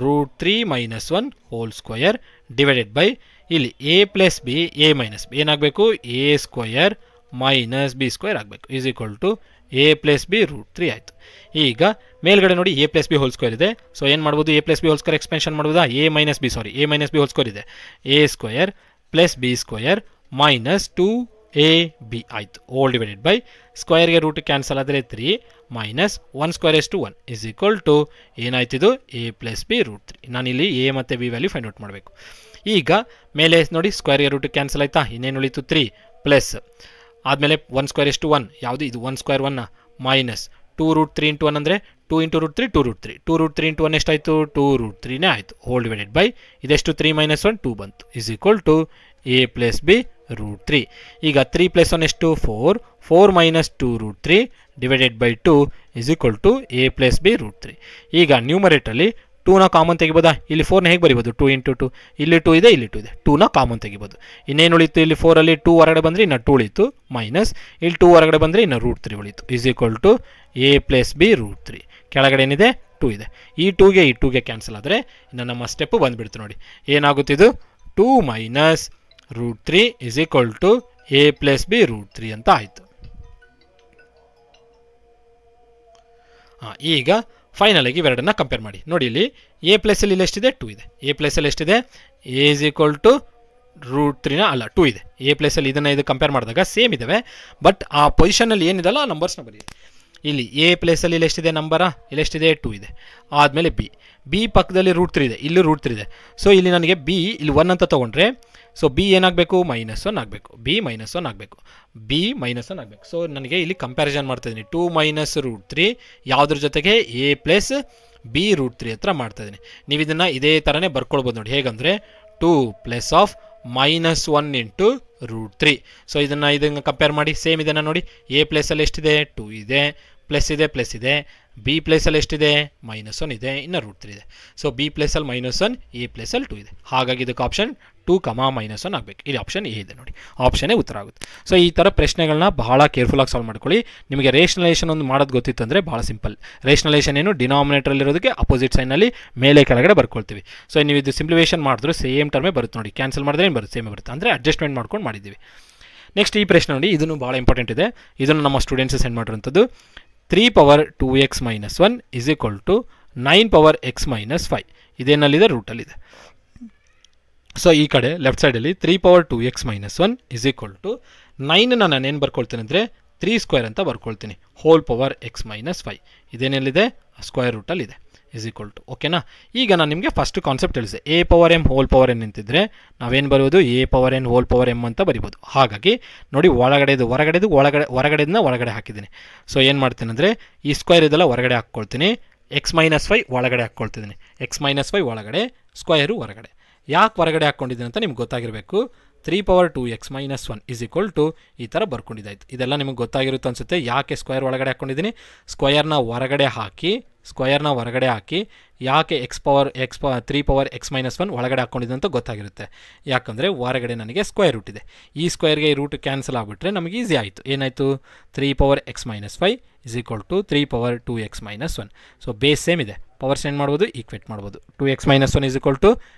√3 minus 1 whole square divided by ಇಲ್ಲಿ A plus b a minus b ಏನಾಗಬೇಕು, a square minus b square ಆಗಬೇಕು, is equal to a plus b √3 ಆಯಿತು. ಈಗ ಮೇಲ್ಗಡೆ ನೋಡಿ a plus b whole square ಇದೆ. ಸೊ ಏನು ಮಾಡ್ಬೋದು, a plus b whole square expansion ಮಾಡ್ಬೋದಾ, a minus b whole square ಇದೆ, a square plus b square minus 2ab ಆಯಿತು. ಓಲ್ ಡಿವೈಡೆಡ್ ಬೈ ಸ್ಕ್ವೇರ್ಗೆ ರೂಟ್ ಕ್ಯಾನ್ಸಲ್ ಆದರೆ 3 ಮೈನಸ್ 1 ಸ್ಕ್ವೇರ್ ಎಷ್ಟು 1 is equal to ಏನಾಯ್ತಿದು, A plus b √3. ನಾನಿಲ್ಲಿ A ಮತ್ತು B value find out ಮಾಡಬೇಕು. ಈಗ ಮೇಲೆ ನೋಡಿ ಸ್ಕ್ವೇರ್ಗೆ ರೂಟ್ ಕ್ಯಾನ್ಸಲ್ ಆಯಿತಾ, ಇನ್ನೇನು ಉಳಿತು 3 ಪ್ಲಸ್ ಆದಮೇಲೆ 1 ಸ್ಕ್ವೇರ್ ಎಷ್ಟು 1, ಯಾವುದು ಇದು 1 ಸ್ಕ್ವೇರ್ 1 ಮೈನಸ್ 2√3 ಇಂಟು 1 ಅಂದರೆ 2 ಇಂಟು √3 2√3 ಇಂಟು 1 ಎಷ್ಟಾಯಿತು, 2√3ನೇ ಆಯಿತು. ಹೋಲ್ ಡಿವೈಡೆಡ್ ಬೈ ಇದೆಷ್ಟು 3 ಮೈನಸ್ 1 2 ಬಂತು, is equal to a plus b √3. ಈಗ 3 ಪ್ಲಸ್ 1 ಎಷ್ಟು 4 minus 2√3 divided by 2 is equal to a plus b √3. ಈಗ ನ್ಯೂಮರೇಟರಲ್ಲಿ 2ನ ಕಾಮನ್ ತೆಗಿಬೋದಾ, ಇಲ್ಲಿ 4ನ ಹೇಗೆ ಬರಿಬೋದು, 2 ಇಂಟು 2, ಇಲ್ಲಿ 2 ಇದೆ, ಇಲ್ಲಿ 2 ಇದೆ, 2ನ ಕಾಮನ್ ತೆಗಿಬೋದು. ಇನ್ನೇನು ಉಳಿತು, ಇಲ್ಲಿ 4ಅಲ್ಲಿ 2 ಹೊರಗಡೆ ಬಂದರೆ ಇನ್ನು 2 ಉಳಿತು, ಮೈನಸ್ ಇಲ್ಲಿ 2 ಹೊರಗಡೆ ಬಂದರೆ ಇನ್ನು √3 ಉಳಿತು, is equal to a plus b √3. ಕೆಳಗಡೆ ಏನಿದೆ 2 ಇದೆ, ಈ 2ಗೆ ಕ್ಯಾನ್ಸಲ್ ಆದರೆ ಇನ್ನು ನಮ್ಮ ಸ್ಟೆಪ್ಪು ಬಂದುಬಿಡ್ತು ನೋಡಿ. ಏನಾಗುತ್ತಿದ್ದು 2 minus √3 is equal to a plus b √3 ಅಂತ ಆಯಿತು. ಈಗ ಫೈನಲ್ ಆಗಿ ಇವೆರಡನ್ನ ಕಂಪೇರ್ ಮಾಡಿ ನೋಡಿ. ಇಲ್ಲಿ ಎ ಪ್ಲಸ್ಸಲ್ಲಿ ಇಲ್ಲಿ ಎಷ್ಟಿದೆ 2 ಇದೆ, ಎ ಪ್ಲಸ್ಸಲ್ಲಿ ಎಷ್ಟಿದೆ ಎ ಇಸ್ ಈಕ್ವಲ್ ಟು √3ನ ಅಲ್ಲ 2 ಇದೆ. ಎ ಪ್ಲಸ್ಸಲ್ಲಿ ಇದು ಕಂಪೇರ್ ಮಾಡಿದಾಗ ಸೇಮ್ ಇದ್ದಾವೆ, ಬಟ್ ಆ ಪೊಸಿಷನಲ್ಲಿ ಏನಿದಲ್ಲ ಆ ನಂಬರ್ಸ್ನ ಬರೀ. ಇಲ್ಲಿ ಎ ಪ್ಲೇಸಲ್ಲಿ ಇಲ್ಲಿ ಎಷ್ಟಿದೆ ನಂಬರ, ಇಲ್ಲಿ ಎಷ್ಟಿದೆ 2 ಇದೆ. ಆದಮೇಲೆ ಬಿ ಪಕ್ಕದಲ್ಲಿ √3 ಇದೆ, ಇಲ್ಲಿ √3 ಇದೆ. ಸೊ ಇಲ್ಲಿ ನನಗೆ ಬಿ ಇಲ್ಲಿ 1 ಅಂತ ತೊಗೊಂಡ್ರೆ, ಸೊ ಬಿ ಏನಾಗಬೇಕು -1 ಆಗಬೇಕು, ಬಿ -1 ಆಗಬೇಕು. ಸೊ ನನಗೆ ಇಲ್ಲಿ ಕಂಪ್ಯಾರಿಸನ್ ಮಾಡ್ತಾಯಿದ್ದೀನಿ 2 ಮೈನಸ್ √3 ಯಾವುದ್ರ ಜೊತೆಗೆ ಎ ಪ್ಲಸ್ ಬಿ √3 ಹತ್ರ ಮಾಡ್ತಾಯಿದ್ದೀನಿ. ನೀವು ಇದನ್ನು ಇದೇ ಥರನೇ ಬರ್ಕೊಳ್ಬೋದು ನೋಡಿ. ಹೇಗಂದರೆ 2 ಪ್ಲಸ್ ಆಫ್ -1 ಇಂಟು √3. ಸೊ ಇದನ್ನು ಕಂಪೇರ್ ಮಾಡಿ ಸೇಮ್ ಇದನ್ನು ನೋಡಿ. ಎ ಪ್ಲೇಸಲ್ಲಿ ಎಷ್ಟಿದೆ 2 ಇದೆ, ಪ್ಲಸ್ ಇದೆ ಬಿ ಪ್ಲೇಸಲ್ಲಿ ಎಷ್ಟಿದೆ -1 ಇದೆ, ಇನ್ನು √3 ಇದೆ. ಸೊ ಬಿ ಪ್ಲೇಸಲ್ಲಿ -1, ಎ ಪ್ಲೇಸಲ್ಲಿ 2 ಇದೆ. ಹಾಗಾಗಿ ಇದಕ್ಕೆ ಆಪ್ಷನ್ 2, -1 ಆಗಬೇಕು. ಇಲ್ಲಿ ಆಪ್ಷನ್ ಎ ಇದೆ ನೋಡಿ, ಆಪ್ಷನ್ನೇ ಉತ್ತರ ಆಗುತ್ತೆ. ಸೊ ಈ ಥರ ಪ್ರಶ್ನೆಗಳನ್ನ ಬಹಳ ಕೇರ್ಫುಲ್ಲಾಗಿ ಸಾಲ್ವ್ ಮಾಡ್ಕೊಳ್ಳಿ. ನಿಮಗೆ ರೇಷನಲೈಸೇಷನ್ ಒಂದು ಮಾಡೋದು ಗೊತ್ತಿತ್ತು ಅಂದರೆ ಭಾಳ ಸಿಂಪಲ್. ರೇಷನಲೈಸೇಷನ್ ಏನು, ಡಿನಾಮಿನೇಟರಲ್ಲಿರೋದಕ್ಕೆ ಅಪೋಸಿಟ್ ಸೈನಲ್ಲಿ ಮೇಲೆ ಕೆಳಗಡೆ ಬರ್ಕೊಳ್ತೀವಿ. ಸೊ ನೀವು ಇದು ಸಿಂಪ್ಲಿಫಿಕೇಷನ್ ಮಾಡಿದ್ರು ಸೇಮ್ ಟರ್ಮೇ ಬರುತ್ತೆ ನೋಡಿ, ಕ್ಯಾನ್ಸಲ್ ಮಾಡಿದ್ರೆ ಏನು ಬರುತ್ತೆ, ಸೇಮೇ ಬರುತ್ತೆ. ಅಂದರೆ ಅಡ್ಜಸ್ಟ್ಮೆಂಟ್ ಮಾಡ್ಕೊಂಡು ಮಾಡಿದ್ದೀವಿ. ನೆಕ್ಸ್ಟ್ ಈ ಪ್ರಶ್ನೆ ನೋಡಿ, ಇದನ್ನು ಭಾಳ ಇಂಪಾರ್ಟೆಂಟ್ ಇದೆ. ಇದನ್ನು ನಮ್ಮ students send ಮಾಡಿರೋಂಥದ್ದು. 3 power 2x minus 1 is equal to 9 power x minus 5. ಇದೇನಲ್ಲಿದೆ, ರೂಟಲ್ಲಿದೆ. So ಈ ಕಡೆ ಲೆಫ್ಟ್ ಸೈಡಲ್ಲಿ 3 power 2x minus 1 is equal to 9 ನಾನು ಏನು ಬರ್ಕೊಳ್ತೀನಿ ಅಂದರೆ 3 ಸ್ಕ್ವೇರ್ ಅಂತ ಬರ್ಕೊಳ್ತೀನಿ, ಹೋಲ್ ಪವರ್ x minus 5. ಇದೇನೆಲ್ಲಿದೆ, ಸ್ಕ್ವೇರ್ ರೂಟಲ್ಲಿದೆ, ಇಸ್ ಈಕ್ವಲ್ ಟು. ಓಕೆನಾ. ಈಗ ನಾನು ನಿಮಗೆ ಫಸ್ಟ್ ಕಾನ್ಸೆಪ್ಟ್ ತಿಳಿಸಿದೆ. A power m whole power n ಅಂತಿದ್ರೆ ನಾವೇನು ಬರೋದು, a power n whole power m ಅಂತ ಬರಿಬೋದು. ಹಾಗಾಗಿ ನೋಡಿ, ಹೊರಗಡೆದನ್ನ ಒಳಗಡೆ ಹಾಕಿದ್ದೀನಿ. ಸೊ ಏನು ಮಾಡ್ತೀನಿ ಅಂದರೆ ಈ ಸ್ಕ್ವೇರ್ ಇದೆಲ್ಲ ಹೊರಗಡೆ ಹಾಕ್ಕೊಳ್ತೀನಿ, x minus 5 ಒಳಗಡೆ ಹಾಕ್ಕೊಳ್ತಿದ್ದೀನಿ, x minus 5 ಒಳಗಡೆ, ಸ್ಕ್ವೇರು ಹೊರಗಡೆ. ಯಾಕೆ ಹೊರಗಡೆ ಹಾಕ್ಕೊಂಡಿದ್ದೀನಿ ಅಂತ ನಿಮ್ಗೆ ಗೊತ್ತಾಗಿರಬೇಕು. 3 power 2x minus 1 is equal to ಈ ಥರ ಬರ್ಕೊಂಡಿದ್ದಾಯ್ತು. ಇದೆಲ್ಲ ನಿಮಗೆ ಗೊತ್ತಾಗಿರುತ್ತೆ ಅನಿಸುತ್ತೆ. ಯಾಕೆ ಸ್ಕ್ವೇರ್ ಒಳಗಡೆ ಹಾಕ್ಕೊಂಡಿದ್ದೀನಿ, ಸ್ಕ್ವೇರ್ನ ಹೊರಗಡೆ ಹಾಕಿ ಯಾಕೆ 3 power x minus 1 ಒಳಗಡೆ ಹಾಕ್ಕೊಂಡಿದ್ದೆ ಅಂತ ಗೊತ್ತಾಗಿರುತ್ತೆ. ಯಾಕಂದರೆ ಹೊರಗಡೆ ನನಗೆ ಸ್ಕ್ವೇರ್ ರೂಟ್ ಇದೆ. ಈ ಸ್ಕ್ವೇರ್ಗೆ ಈ ರೂಟ್ ಕ್ಯಾನ್ಸಲ್ ಆಗಿಬಿಟ್ರೆ ನಮಗೆ ಈಸಿ ಆಯಿತು. ಏನಾಯಿತು, 3 power x minus 5 is equal to 3 power 2x minus 1. So base same ಇದೆ, ಪವರ್ಸ್ ಏನು ಮಾಡ್ಬೋದು, ಈಕ್ವೇಟ್ ಮಾಡ್ಬೋದು. 2x minus 1 is equal to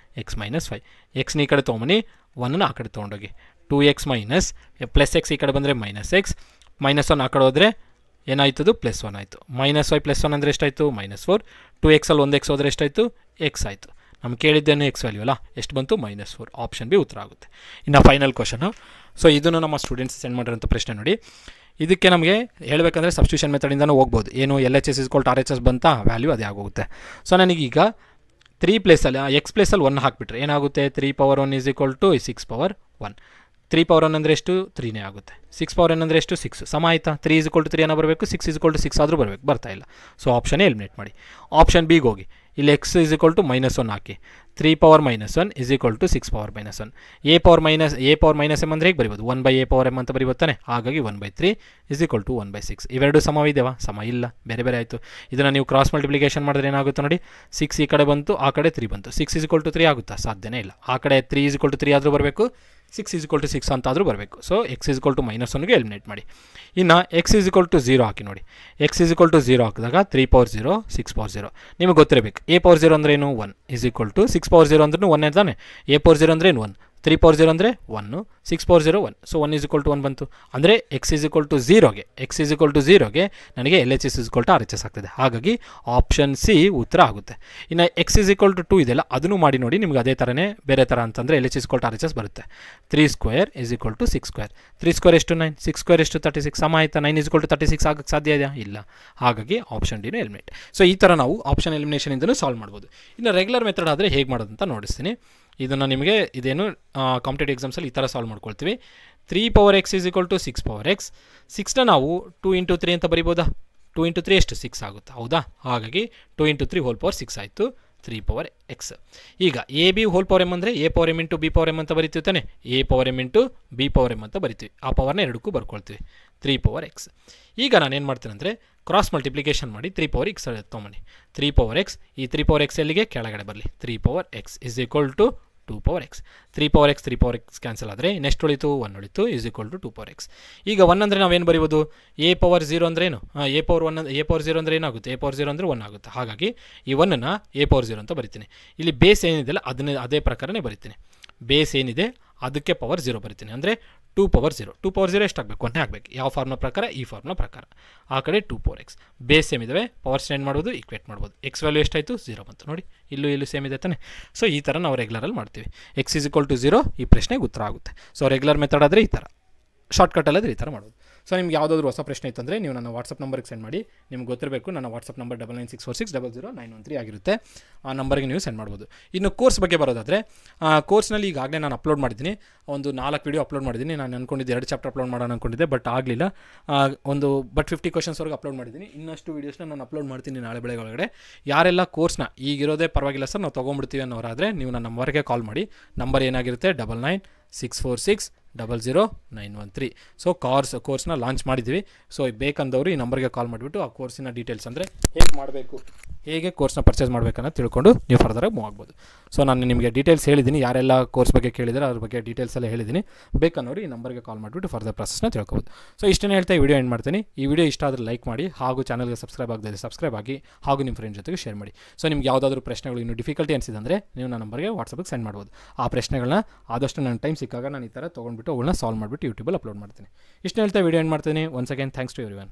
x minus 5. ಎಕ್ಸ್ನ ಈ ಕಡೆ ತೊಗೊಂಬನ್ನಿ, 1ನ ಆ ಕಡೆ ತೊಗೊಂಡೋಗಿ. 2x ಮೈನಸ್ ಪ್ಲಸ್ ಎಕ್ಸ್ ಈ ಕಡೆ ಬಂದರೆ -x, -1 ಆ ಕಡೆ ಹೋದರೆ ಏನಾಯ್ತದು, +1 ಆಯಿತು. -5 +1 ಅಂದರೆ ಎಷ್ಟಾಯಿತು, -4. 2xಲ್ಲಿ 1x ಹೋದರೆ ಎಷ್ಟಾಯಿತು, x ಆಯಿತು. ನಮ್ಗೆ ಕೇಳಿದ್ದೇನು ಎಕ್ಸ್ ವ್ಯಾಲ್ಯೂ ಅಲ್ಲ, ಎಷ್ಟು ಬಂತು, -4. ಆಪ್ಷನ್ ಬಿ ಉತ್ತರ ಆಗುತ್ತೆ. ಇನ್ನು ಫೈನಲ್ ಕ್ವಶನು. ಸೊ ಇದನ್ನು ನಮ್ಮ ಸ್ಟೂಡೆಂಟ್ಸ್ ಸೆಂಡ್ ಮಾಡಿರೋಂಥ ಪ್ರಶ್ನೆ ನೋಡಿ. ಇದಕ್ಕೆ ನಮಗೆ ಹೇಳಬೇಕಂದ್ರೆ ಸಬ್ಸ್ಟಿಟ್ಯೂಷನ್ ಮೆಥಡಿಂದನೂ ಹೋಗ್ಬೋದು. ಏನು, LHS = RHS ಬಂತ, ವ್ಯಾಲ್ಯೂ ಅದೇ ಆಗೋಗುತ್ತೆ. ಸೊ ನನಗೀಗ 3 ಪ್ಲೇಸಲ್ಲಿ ಎಕ್ಸ್ ಪ್ಲೇಸಲ್ಲಿ 1 ಹಾಕಿಬಿಟ್ರೆ ಏನಾಗುತ್ತೆ, 3 power 1 is equal to 6 power 1. 3 power 1 ಅಂದರೆ ಎಷ್ಟು, 3ನೇ ಆಗುತ್ತೆ. 6 power n ಅಂದರೆ ಎಷ್ಟು, 6. ಸಮ ಆಯಿತಾ, 3 is equal to 3 ಅನ್ನೋ ಬರಬೇಕು, 6 is equal to 6 ಆದರೂ ಬರಬೇಕು, ಬರ್ತಾ ಇಲ್ಲ. ಸೊ ಆಪ್ಷನ್ನೇ ಎಲಿಮಿನೇಟ್ ಮಾಡಿ. ಆಪ್ಷನ್ ಬಿಗೆ ಹೋಗಿ, ಇಲ್ಲಿ x is equal to -1 hockey. 3 power -1 is equal to 6 power -1. a power minus m ಅಂದರೆ ಹೇಗೆ ಬರಿಬೋದು, 1/a power m ಅಂತ ಬರಿಬೋತಾನೆ. ಹಾಗಾಗಿ 1/3 is equal to 1/6. ಇವೆರಡು ಸಮವಿದೆವಾ, ಸಮ ಇಲ್ಲ, ಬೇರೆ ಬೇರೆ ಆಯಿತು. ಇದನ್ನು ನೀವು ಕ್ರಾಸ್ ಮಲ್ಟಿಪ್ಲಿಕೇಶನ್ ಮಾಡಿದ್ರೆ ಏನಾಗುತ್ತೆ ನೋಡಿ, 6 ಈ ಕಡೆ ಬಂತು, ಆ ಕಡೆ 3 ಬಂತು. 6 is equal to 3 ಆಗುತ್ತಾ, ಸಾಧ್ಯನೇ ಇಲ್ಲ. ಆ ಕಡೆ 3 is equal to 3 ಆದರೂ ಬರಬೇಕು, 6 is equal to 6 ಅಂತ ಆದರೂ ಬರಬೇಕು. So x is equal to -1ಗೆ ಎಲಿಮಿನೇಟ್ ಮಾಡಿ. ಇನ್ನು x is equal to 0 ಹಾಕಿ ನೋಡಿ. x is equal to 0 ಹಾಕಿದಾಗ 3 power 0, 6 power 0 ನಿಮಗೆ ಗೊತ್ತಿರಬೇಕು. a power 0 ಅಂದ್ರೆ ಏನು, 1 is equal to 6 power 0 ಅಂದ್ರೂ 1 ತಾನೆ. a power 0 ಅಂದ್ರೆ ಏನು, 1. 3 power 0 ಅಂದರೆ 1, 6 power 0 1. So 1 is equal to 1 ಬಂತು. ಅಂದರೆ x is equal to 0ಗೆ ನನಗೆ LHS = RHS ಆಗ್ತದೆ. ಹಾಗಾಗಿ ಆಪ್ಷನ್ ಸಿ ಉತ್ತರ ಆಗುತ್ತೆ. ಇನ್ನು x is equal to 2 ಇದೆಲ್ಲ ಅದನ್ನು ಮಾಡಿ ನೋಡಿ, ನಿಮ್ಗೆ ಅದೇ ಥರನೇ ಬೇರೆ ಥರ ಅಂತಂದರೆ LHS = RHS ಬರುತ್ತೆ. 3 square is equal to 6 square. 3 square ಎಷ್ಟು, 9. 6 square ಎಷ್ಟು, 36. ಸಮ ಆಯಿತಾ, 9 is equal to 36 ಆಗಕ್ಕೆ ಸಾಧ್ಯ ಇದೆಯಾ, ಇಲ್ಲ. ಹಾಗಾಗಿ ಆಪ್ಷನ್ ಡಿನೂ ಎಲಿಮಿನೇಟ್. ಸೊ ಈ ಥರ ನಾವು ಆಪ್ಷನ್ ಎಲಿಮಿನೇಷನಿಂದಲೂ ಸಾಲ್ವ್ ಮಾಡ್ಬೋದು. ಇನ್ನು ರೆಗ್ಯುಲರ್ ಮೆಥಡ್ ಆದರೆ ಹೇಗೆ ಮಾಡೋದು ಅಂತ ನೋಡಿಸ್ತೀನಿ. ಇದನ್ನು ನಿಮಗೆ ಇದೇನು ಕಾಂಪಿಟೇಟಿವ್ ಎಕ್ಸಾಮ್ಸಲ್ಲಿ ಈ ಥರ ಸಾಲ್ವ್ ಮಾಡ್ಕೊಳ್ತೀವಿ. 3 power x is equal to 6 power x. 6ನ ನಾವು 2 into 3 ಅಂತ ಬರಿಬೋದಾ, 2 into 3 ಎಷ್ಟು, 6 ಆಗುತ್ತೆ, ಹೌದಾ. ಹಾಗಾಗಿ 2 into 3 whole power 6 ಆಯಿತು, 3 power x. ಈಗ A B hole power M ಅಂದರೆ a power m into b power m ಅಂತ ಬರಿತೀವಿ ತಾನೆ. a power m into b power m ಅಂತ ಬರಿತೀವಿ. ಆ ಪವರ್ನ ಎರಡಕ್ಕೂ ಬರ್ಕೊಳ್ತೀವಿ, 3 power x. ಈಗ ನಾನು ಏನು ಮಾಡ್ತೀನಿ ಅಂದರೆ ಕ್ರಾಸ್ ಮಲ್ಟಿಪ್ಲಿಕೇಶನ್ ಮಾಡಿ 3 power x ತೊಗೊಂಬನ್ನಿ. 3 power x, ಈ 3 power x ಎಲ್ಲಿಗೆ ಕೆಳಗಡೆ ಬರಲಿ. 3 power x is equal to 2 power x. 3 power x cancel ಆದರೆ ನೆಕ್ಸ್ಟ್ ಉಳಿತು 1 ಉಳಿತು, is equal to 2 power x. ಈಗ 1 ಅಂದರೆ ನಾವೇನು ಬರಿಬೋದು, a power 0 ಅಂದರೆ ಏನು, a power 0 ಅಂದರೆ ಏನಾಗುತ್ತೆ, a power 0 ಅಂದರೆ 1 ಆಗುತ್ತೆ. ಹಾಗಾಗಿ ಈ 1ನ್ನು a power 0 ಅಂತ ಬರಿತೀನಿ. ಇಲ್ಲಿ ಬೇಸ್ ಏನಿದೆಯಲ್ಲ ಅದನ್ನೇ ಅದೇ ಪ್ರಕಾರನೇ ಬರಿತೀನಿ. ಬೇಸ್ ಏನಿದೆ ಅದಕ್ಕೆ ಪವರ್ 0 ಬರಿತೀನಿ. ಅಂದರೆ 2 power 0. 2 power 0 ಎಷ್ಟಾಗಬೇಕು, 1 ಆಗಬೇಕು. ಯಾವ ಫಾರ್ಮ್ನ ಪ್ರಕಾರ, ಈ ಫಾರ್ಮ್ನ ಪ್ರಕಾರ. ಆ ಕಡೆ 2 power x. ಬೇಸ್ ಸೇಮ್ ಇದ್ದಾವೆ, ಪವರ್ ಸ್ಟ್ಯಾಂಡ್ ಮಾಡ್ಬೋದು, ಈಕ್ವೇಟ್ ಮಾಡ್ಬೋದು. ಎಕ್ಸ್ ವ್ಯಾಲ್ಯೂ ಎಷ್ಟಾಯಿತು, 0 ಬಂತು ನೋಡಿ. ಇಲ್ಲೂ ಸೇಮ್ ಇದೆ ತಾನೆ. ಸೊ ಈ ಥರ ನಾವು ರೆಗ್ಯುಲರಲ್ಲಿ ಮಾಡ್ತೀವಿ. x is equal to 0 ಈ ಪ್ರಶ್ನೆಗೆ ಉತ್ತರ ಆಗುತ್ತೆ. ಸೊ ರೆಗ್ಯುಲರ್ ಮೆಥಡ್ ಆದರೆ ಈ ಥರ, ಶಾರ್ಟ್ಕಟ್ಟಲ್ಲಾದರೆ ಈ ಥರ ಮಾಡೋದು. ಸೊ ನಿಮ್ಗೆ ಯಾವುದಾದ್ರೂ ಹೊಸ ಪ್ರಶ್ನೆ ಇತ್ತಂದರೆ ನೀವು ನನ್ನ ವಾಟ್ಸಪ್ ನಂಬರ್ಗೆ ಸೆಂಡ್ ಮಾಡಿ. ನಿಮ್ಗೆ ಗೊತ್ತಿರಬೇಕು, ನನ್ನ ವಾಟ್ಸಪ್ ನಂಬರ್ 9964600913 ಆಗಿರುತ್ತೆ. ಆ ನಂಬರ್ಗೆ ನೀವು ಸೆಂಡ್ ಮಾಡ್ಬೋದು. ಇನ್ನು ಕೋರ್ಸ್ ಬಗ್ಗೆ ಬರೋದಾದರೆ, ಕೋರ್ಸ್ನಲ್ಲಿ ಈಗಾಗಲೇ ನಾನು ಅಪ್ಲೋಡ್ ಮಾಡಿದ್ದೀನಿ, ಒಂದು 4 ವಿಡಿಯೋ ಅಪ್ಲೋಡ್ ಮಾಡಿದ್ದೀನಿ. ನಾನು ಅಂದ್ಕೊಂಡಿದ್ದೆ 2 ಚಾಪ್ಟರ್ ಅಪ್ಲೋಡ್ ಮಾಡೋಣ ಅಂದ್ಕೊಂಡಿದ್ದೆ, ಬಟ್ ಆಗಲಿಲ್ಲ. 50 ಕ್ವಶನ್ಸ್ವರೆಗೆ ಅಪ್ಲೋಡ್ ಮಾಡಿದ್ದೀನಿ. ಇನ್ನಷ್ಟು ವೀಡಿಯೋಸ್ನ ನಾನು ಅಪ್ಲೋಡ್ ಮಾಡ್ತೀನಿ ನಾಳೆ ಬೆಳಗ್ಗೆ ಒಳಗಡೆ. ಯಾರೆಲ್ಲ ಕೋರ್ಸ್ನ ಈಗಿರೋದೇ ಪರವಾಗಿಲ್ಲ ಸರ್ ನಾವು ತೊಗೊಂಡ್ಬಿಡ್ತೀವಿ ಅನ್ನೋರಾದರೆ ನೀವು ನನ್ನ ನಂಬರ್ಗೆ ಕಾಲ್ ಮಾಡಿ. ನಂಬರ್ ಏನಾಗಿರುತ್ತೆ, 9964600913. 00913. ಸೊ ಕೋರ್ಸ್ನ ಲಾಂಚ್ ಮಾಡಿದ್ದೀವಿ. ಸೊ ಬೇಕಂದವರು ಈ ನಂಬರ್ಗೆ ಕಾಲ್ ಮಾಡಿಬಿಟ್ಟು ಆ ಕೋರ್ಸಿನ ಡೀಟೇಲ್ಸ್ ಅಂದರೆ ಹೇಗೆ ಮಾಡಬೇಕು, ಹೇಗೆ ಕೋರ್ಸ್ನ ಪರ್ಚೇಸ್ ಮಾಡಬೇಕನ್ನೋ ತಿಳ್ಕೊಂಡು ನೀವು ಫರ್ದರಾಗಿ ಮೂವ್ ಆಗ್ಬೋದು. ಸೊ ನಾನು ನಿಮಗೆ ಡೀಟೇಲ್ಸ್ ಹೇಳಿದ್ದೀನಿ, ಯಾರೆಲ್ಲ ಕೋರ್ಸ್ ಬಗ್ಗೆ ಕೇಳಿದರೆ ಅದ್ರ ಬಗ್ಗೆ ಡೀಟೇಲ್ಸ್ ಎಲ್ಲ ಹೇಳಿದ್ದೀನಿ. ಬೇಕನ್ನೋರು ಈ ನಂಬರ್ಗೆ ಕಾಲ್ ಮಾಡಿಬಿಟ್ಟು ಫರ್ದರ್ ಪ್ರೊಸೆಸ್ನ ತಿಳ್ಕೊಬೋದು. ಸೊ ಇಷ್ಟನ್ನೇ ಹೇಳ್ತಾ ಈ ವಿಡಿಯೋ ಎಂಡ್ ಮಾಡ್ತೀನಿ. ಈ ವಿಡಿಯೋ ಇಷ್ಟ ಆದರೆ ಲೈಕ್ ಮಾಡಿ, ಹಾಗೂ ಚಾನಲ್ಗೆ ಸಬ್ಸ್ಕ್ರೈಬ್ ಆಗದೆ ಸಬ್ಸ್ಕ್ರೈಬ್ ಆಗಿ, ಹಾಗೂ ನಿಮ್ಮ ಫ್ರೆಂಡ್ ಜೊತೆಗೆ ಶೇರ್ ಮಾಡಿ. ಸೊ ನಿಮ್ಗೆ ಯಾವುದಾದ್ರೂ ಪ್ರಶ್ನೆಗಳು ಇನ್ನೂ ಡಿಫಿಕಲ್ಟಿ ಅನಿಸಿದಂದರೆ ನೀವು ನನ್ನ ನಂಬರ್ಗೆ ವಾಟ್ಸಪ್ಗೆ ಸೆಂಡ್ ಮಾಡ್ಬೋದು. ಆ ಪ್ರಶ್ನೆಗಳನ್ನ ಆದಷ್ಟು ನನ್ನ ಟೈಮ್ ಸಿಕ್ಕಾಗ ನಾನು ಈ ಥರ ತೊಗೊಂಡ್ಬಿಟ್ಟು ಅವುಗಳನ್ನ ಸಾಲ್ವ್ ಮಾಡಿಬಿಟ್ಟು ಯೂಟ್ಯೂಬಲ್ಲಿ ಅಪ್ಲೋಡ್ ಮಾಡ್ತೀನಿ. ಇಷ್ಟು ಹೇಳ್ತಾ ವಿಡಿಯೋ ಎಂಡ್ ಮಾಡ್ತೀನಿ. Once again thanks to everyone.